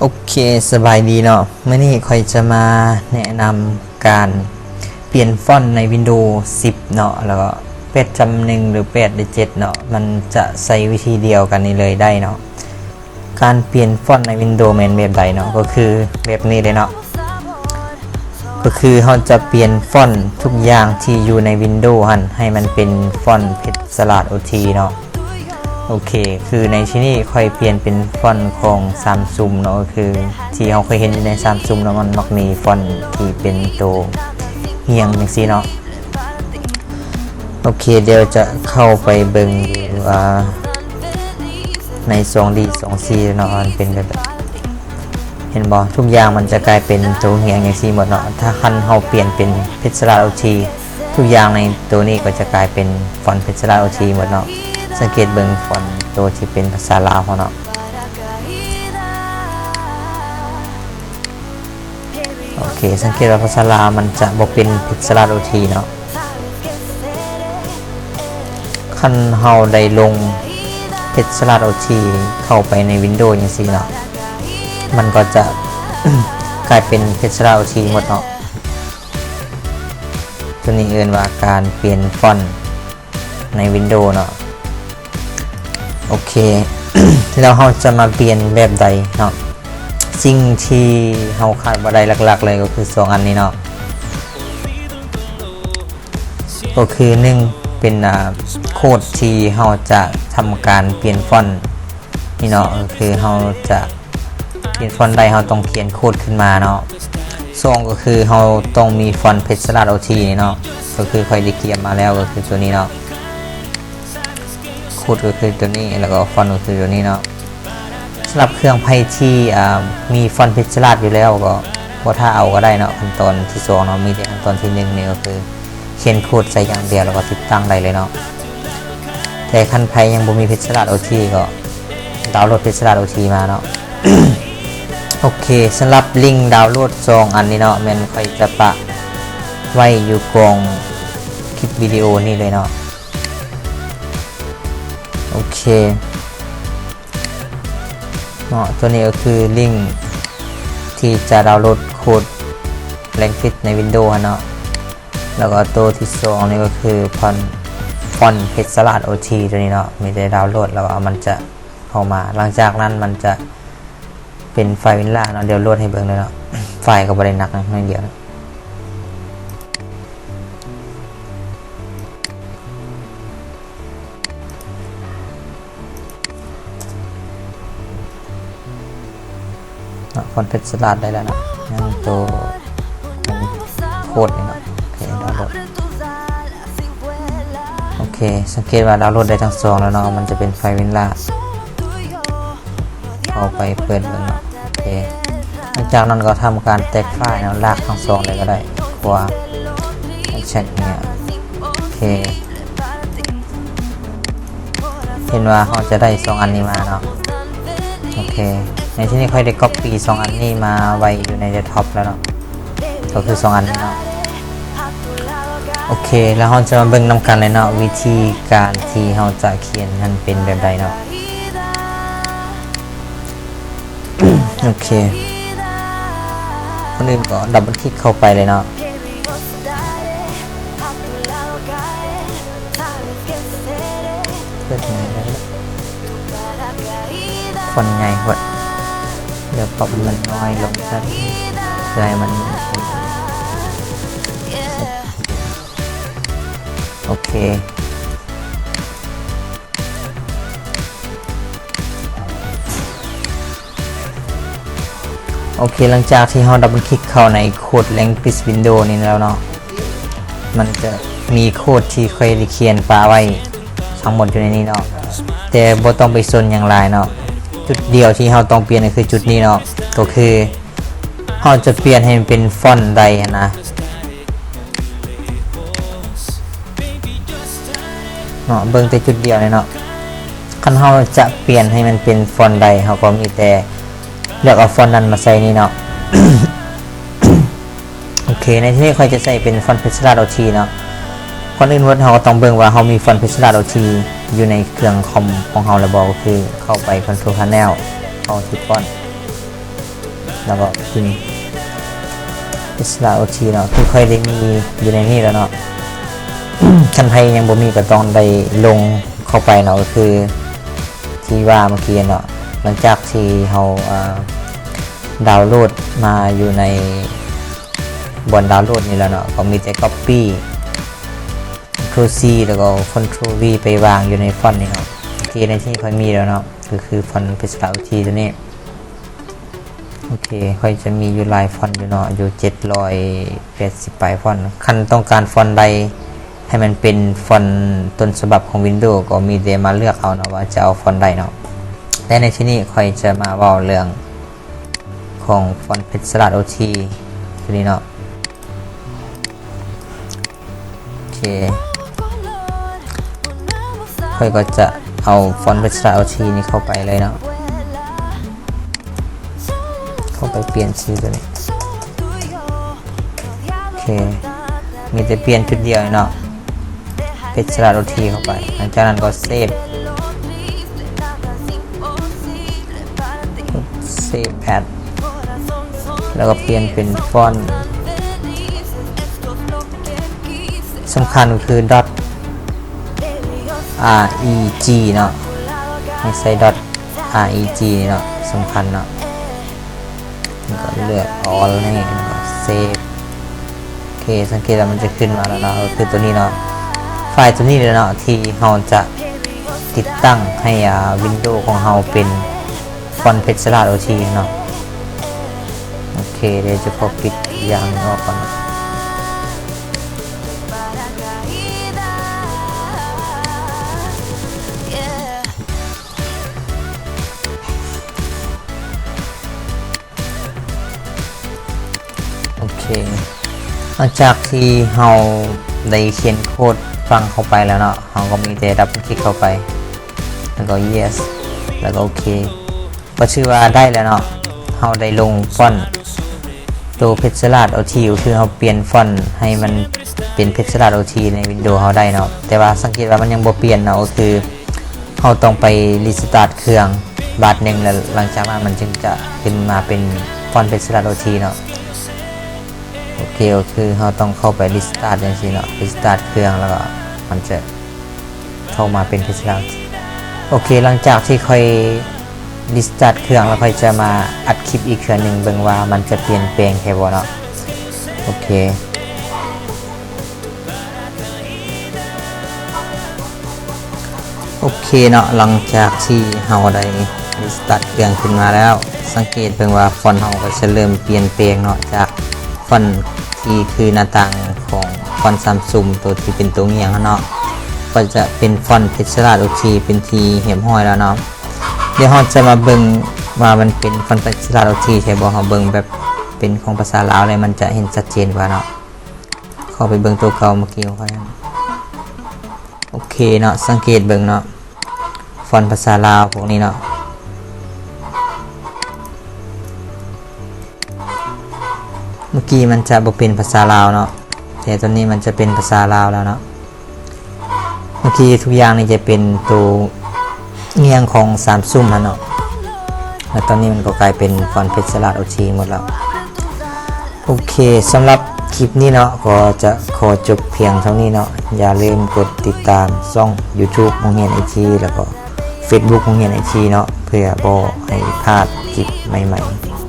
โอเคสบายดีเนาะเมื่อนี้ค่อยจะมาแนะนำการเปลี่ยนฟอนต์ใน Windows 10 เนาะแล้วก็8.1หรือ8.7เนาะมันจะใช้วิธีเดียวกันนี้เลยได้เนาะการเปลี่ยนฟอนต์ใน Windows แม่นแบบใดเนาะก็คือแบบนี้เลยเนาะก็คือเราจะเปลี่ยนฟอนต์ทุกอย่างที่อยู่ใน Windows ให้มันเป็นฟอนต์เพชรสลัด OT เนาะโอเคคือในที่นี้ค่อยเปลี่ยนเป็นฟอนต์ของ Samsung เนาะก็คือที่เราเคยเห็นใน Samsung เนาะมันมักมีฟอนต์ที่เป็นตัวเฮียงจังซี่เนาะโอเคเดี๋ยวจะเข้าไปเบิ่งว่าใน2D 2C เนาะมันเป็นแบบเห็นบ่ทุกอย่างมันจะกลายเป็นตัวเฮียงจังซี่หมดเนาะถ้าคันเราเปลี่ยนเป็นเพชรสลัด OT ทุกอย่างในตัวนี้ก็จะกลายเป็นฟอนต์เพชรสลัด OT หมดเนาะสังเกตเบิ่งฟอนต์ตัวที่เป็นภาษาลาวเนาะโอเคสังเกตว่าภาษาลาวมันจะบ่เป็นเพชรสลัด OT เนาะคันเฮาได้ลงเพชรสลัด OT เข้าไปใน Windows จังซี่เนาะมันก็จะ กลายเป็นเพชรสลัด OT หมดเนาะตัวนี้เอิ้นว่าการเปลี่ยนฟอนต์ใน Windows เนาะโอเค แล้วเราจะมาเปลี่ยนแบบใดเนาะสิ่งที่เราขาดบ่ได้หลักๆเลยก็คือ2อันนี้เนาะก็คือ1เป็นโค้ดที่เราจะทำการเปลี่ยนฟอนต์นี่เนาะก็คือเราจะเปลี่ยนฟอนต์ใดเราต้องเขียนโค้ดขึ้นมาเนาะ2ก็คือเราต้องมีฟอนต์เพชรสลัด OT นี่เนาะก็คือค่อยได้เขียนมาแล้วก็คือตัวนี้เนาะโค้ดก็คือตัวนี้แล้วก็ฟอนต์ก็คือตัวนี้เนาะสำหรับเครื่องไพ่ที่มีฟอนต์เพชรสลัดอยู่แล้วก็ถ้าเอาก็ได้เนาะขั้นตอนที่2เนาะมีแต่ขั้นตอนที่1นี่ก็คือเขียนโค้ดใส่อย่างเดียวแล้วก็ติดตั้งได้เลยเนาะแต่คันไพ่ยังบ่มีเพชรสลัด OT ก็ดาวน์โหลดเพชรสลัด OT มาเนาะ โอเคสำหรับลิงก์ดาวน์โหลด2อันนี้เนาะแม่นค่อยจะปะไว้อยู่กล่องคลิปวิดีโอนี่เลยเนาะโอเคเนาะตัวนี้ก็คือลิงก์ที่จะดาวน์โหลดโค้ดแรงฟิตใน Windows เนาะแล้วก็ตัวที่2นี่ก็คือฟอนต์เพชรสลัด OT ตัวนี้เนาะมีแต่ดาวน์โหลดแล้วมันจะเข้ามาหลังจากนั้นมันจะเป็นไฟล์วินล่าเนาะเดี๋ยวโหลดให้เบิ่งเลยเนาะ ไฟล์ก็บ่ได้หนักนะนิดเดียวนะฟอนต์เพชรสลัดได้แล้วนะนั่นตัวโค้ดนี่เนาะโอเคดาวน์โหลดโอเคสังเกตว่าดาวน์โหลดได้ทั้ง2แล้วเนาะมันจะเป็นไฟล์วินล่าเอาไปเปิดเบิ่งเนาะโอเคหลังจากนั้นก็ทำการแตกไฟล์เนาะลากทั้ง2เลยก็ได้กว่าเช็คเนี่ยโอเคเห็นว่าเราจะได้2อันนี้มาเนาะโอเคในที่นี้ค่อยได้ copy 2อันนี้มาไว้อยู่ใน desktop แล้วเนาะก็คือ2อันนี้เนาะโอเคแล้วเราจะมาเบิ่งนำกันเลยเนาะวิธีการที่เราจะเขียนมันเป็นแบบใดเนาะ โอเคคนอื่นก็ดับเบิลคลิกเข้าไปเลยเนาะเพื่อที่ไหนได้ฟอนต์ใหญ่กว่าเดี๋ยวปรับมันน้อยลงสักใจมันโอเคโอเคหลังจากที่เราดับเบิลคลิกเข้าในโค้ด Language Window นี่แล้วเนาะมันจะมีโค้ดที่เคยเขียนปาไว้ทั้งหมดอยู่ในนี้เนาะแต่บ่ต้องไปสนอย่างไรเนาะจุดเดียวที่เราต้องเปลี่ยนก็คือจุดนี้เนาะก็คือเราจะเปลี่ยนให้มันเป็นฟอนต์ใดนะเนาะเบิ่งแต่จุดเดียวเลยเนาะคันเราจะเปลี่ยนให้มันเป็นฟอนต์ใดเราก็มีแต่เลือกเอาฟอนต์นั้นมาใส่นี่เนาะ โอเคในที่นี้ค่อยจะใส่เป็นฟอนต์เพชรสลัด OT เนาะก่อนอื่นเราก็ต้องเบิ่งว่าเรามีฟอนต์เพชรสลัด OT อยู่ในเครื่องคอมของเราแล้วบ่ก็คือเข้าไป Control Panel เข้าที่ฟอนต์ แล้วก็พิมพ์พิศดารโอทีเนาะคือค่อยได้มีอยู่ในนี้แล้วเนาะ คันไทยยังบ่มีก็ต้องได้ลงเข้าไปเนาะก็คือที่ว่าเมื่อกี้เนาะหลังจากที่เราดาวน์โหลดมาอยู่ในบนดาวน์โหลดนี่แล้วเนาะก็มีแต่ copy Ctrl C แล้วก็ Ctrl V ไปวางอยู่ในฟอนต์นี่เนาะที่ในที่ค่อยมีแล้วเนาะก็คือฟอนต์พิศดารโอทีตัวนี้โอเคค่อยจะมีอยู่ลายฟอนต์อยู่เนาะอยู่780ปลายฟอนต์คันต้องการฟอนต์ใดให้มันเป็นฟอนต์ต้นฉบับของ Windows ก็มีแต่มาเลือกเอาเนาะว่าจะเอาฟอนต์ใดเนาะแต่ในที่นี้ค่อยจะมาเว้าเรื่องของฟอนต์พิศดารโอทีตัวนี้เนาะโอเคค่อยก็จะเอาฟอนต์พิศดารโอทีนี้เข้าไปเลยเนาะเข้าไปเปลี่ยนชื่อตัวนี้โอเคมีแต่เปลี่ยนจุดเดียวเนาะพิศดารโอทีเข้าไปหลังจากนั้นก็เซฟแพทแล้วก็เปลี่ยนเป็นฟอนต์สำคัญคือ .reg เนาะไม่ใช่ .reg เนาะสำคัญเนาะก็เลือก all นี่เซฟโอเคสังเกตว่ามันจะขึ้นมาแล้วเนาะคือตัวนี้เนาะไฟล์ตัวนี้เลยเนาะที่เราจะติดตั้งให้ Windows ของเราเป็นฟอนต์พิศดารโอทีเนาะโอเคเดี๋ยวจะขอปิดอย่างออกก่อนโอเคหลังจากที่เราได้เขียนโค้ดฟังเข้าไปแล้วเนาะเราก็มีแต่ดับเบิลคลิกเข้าไปแล้วก็ yes แล้วก็โอเคก็ชื่อว่าได้แล้วเนาะเราได้ลงฟอนต์ตัวพิศดารโอทีคือเราเปลี่ยนฟอนต์ให้มันเป็นพิศดารโอทีใน Windows เราได้เนาะแต่ว่าสังเกตว่ามันยังบ่เปลี่ยนเนาะก็คือเราต้องไปรีสตาร์ทเครื่องบาทหนึ่งแล้วหลังจากนั้นมันจึงจะขึ้นมาเป็นฟอนต์พิศดารโอทีเนาะโอเคก็คือเราต้องเข้าไปรีสตาร์ทอย่างนี้เนาะรีสตาร์ทเครื่องแล้วก็มันจะเข้ามาเป็นพิศดารโอเคหลังจากที่ค่อยรีสตาร์ทเครื่องแล้วค่อยจะมาอัดคลิปอีกเครื่องหนึ่งเบิ่งว่ามันจะเปลี่ยนแปลงแค่บ่เนาะโอเคเนาะหลังจากที่เราได้รีสตาร์ทเครื่องขึ้นมาแล้วสังเกตเบิ่งว่าฟอนต์เราก็จะเริ่มเปลี่ยนแปลงเนาะจากฟอนต์ที่คือหน้าต่างของฟอนต์ Samsung ตัวที่เป็นตัวเงียงเนาะก็จะเป็นฟอนต์พิศดารโอทีเป็นทีเหี่ยมห้อยแล้วเนาะเดี๋ยวเราจะมาเบิ่งว่ามันเป็นฟอนต์พิศดารโอทีใช่บ่เราเบิ่งแบบเป็นของภาษาลาวเลยมันจะเห็นชัดเจนกว่าเนาะเข้าไปเบิ่งตัวเก่าเมื่อกี้ค่อยโอเคเนาะสังเกตเบิ่งเนาะฟอนต์ภาษาลาวพวกนี้เนาะเมื่อกี้มันจะบ่เป็นภาษาลาวเนาะแต่ตอนนี้มันจะเป็นภาษาลาวแล้วเนาะเมื่อกี้ทุกอย่างนี่จะเป็นตัวเงียงของSamsungเนาะแล้วตอนนี้มันก็กลายเป็นฟอนต์พิศดารโอทีหมดแล้วโอเคสำหรับคลิปนี้เนาะก็จะขอจบเพียงเท่านี้เนาะอย่าลืมกดติดตามช่อง YouTube โรงเรียน IT แล้วก็ Facebook โรงเรียน IT เนาะเพื่อบ่ให้พลาดคลิปใหม่ๆ